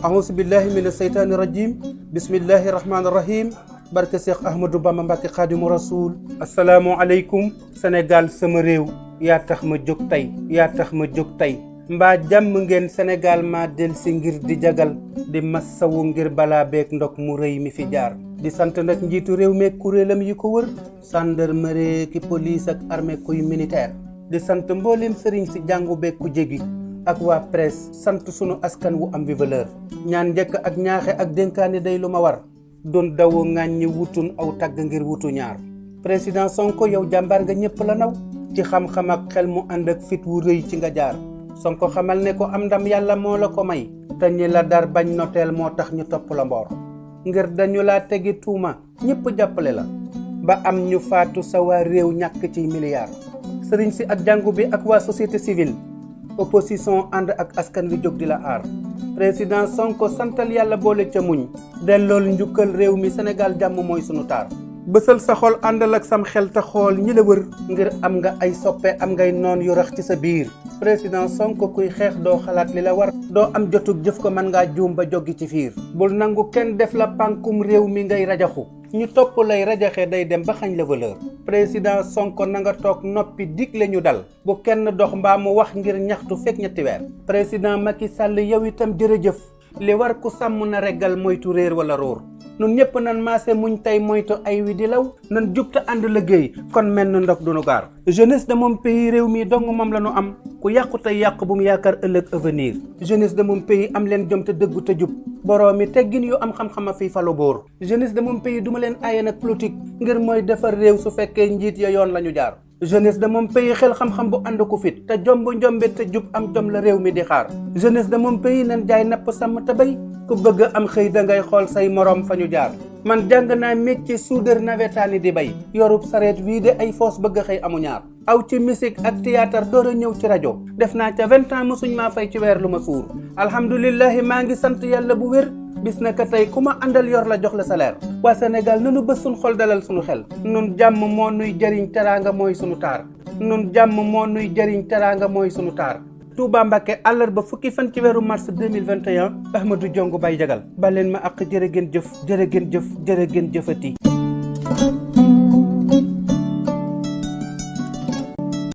ahousu billahi mina seytaani rajim bismillahi rahmaani rahim barke Cheikh Ahmadou Bamba Mbacke Khadimu Rasoul. asalaamualeykum Sénégal sama réew yaa tax ma jóg tey mbaa jàmm ngeen Sénégal maa del si ngir di jagal di massawu ngir balaa beeg ndok mu rëy mi fi jaar di sant nag njiitu réew meeg kuréelam yi ko wër gendarmerie ki police ak armée kuy militaire di sant mboolem sëriñ si jàngu beeg ku jégi ak waa presse sant sunu askan wu am bi valeur ñaan njëkk ak ñaaxe ak dénkaani day lu ma war doon dawo ŋàññi wutun aw tagg ngir wutu ñaar président Sonko yow jàmbaar nga ñëpp la naw ci xam-xam ak xel mu ànd ak fit wu rëy ci nga jaar Sonko xamal ne ko am ndam yàlla moo la ko may te ñi la dar bañ noteel moo tax ñu topp la mboor ngir dañu laa tegi tuuma ñëpp jàppale la ba am ñu faatu sa waa réew ñàkk ci milliards sëriñ si ak jàngu bi ak waa société civile opposition ànd ak askan wi jóg di la aar président Sonko santal yàlla boole ca muñ dellool njukkal réew mi Sénégal jàmm mooy sunu taar bësal sa xol àndal ak sam xel te xool ñi la wër ngir am nga ay soppe am ngay noon yu rax ci sa biir président Sonko kuy xeex doo xalaat li la war doo am jotug jëf ko mën ngaa juum ba joggi ci fiir bul nangu kenn def la pànkum réew mi ngay rajaxu ñu topp lay rajaxe day dem ba xañ la valeur président Sonko na nga toog noppi digle ñu dal bu kenn dox mbaa mu wax ngir ñaxtu fekk ñetti weer président Macky Sall yow itam jërëjëf li war ku sàmm na reggal moytu réer wala róor nun ñëpp nan maase muñ tey moytu ay wi di law nan jub te ànd liggéey kon mel na ndok duñu gaar jeunesse de mon pays réew mi dong moom la ñu am ku yàqu te yàqu bu mu yaakaar ëllëg avenir jeunesse de mon pays am leen jom te dëggu te jub boroom mi teggin yu am xam-xama fii falo boor jeunesse de mon pays du ma leen aaye nag politique ngir mooy defar réew su fekkee njiit ya yoon la ñu jaar jeunesse de mon pays xel xam-xam bu ànd ko fit te jomb njombe te jub am jom la réew mi di xaar jeunesse de mon pays nan jaay napp sàmm te bay ku bëgg am xëy da ngay xool say morom fa ñu jaar man jàng naa métier soudeur nawetaani di bay yorub sareet wii de ay foos bëgg xëy amu ñaar aw ci musique ak théâtre door a ñëw ci rajo def naa ca 20 ans mosuñ maa fay ci weer lu ma suur alhamdulillahi maa ngi sant yàlla bu wér bis na ka tey ku ma àndal yor la jox la salaire waa Sénégal nanu bës suñ xol dalal suñu xel nun jàmm moo nuy jëriñ teraanga mooy sunu taar nun jàmm moo nuy jëriñ teraanga mooy sunu taar Touba Mbacké àllarba fukki fan ci weeru mars 2021 Ahmadou Diongue Baye Jagal baleen ma ak jërë ngeen jëf jërë ngeen jëfati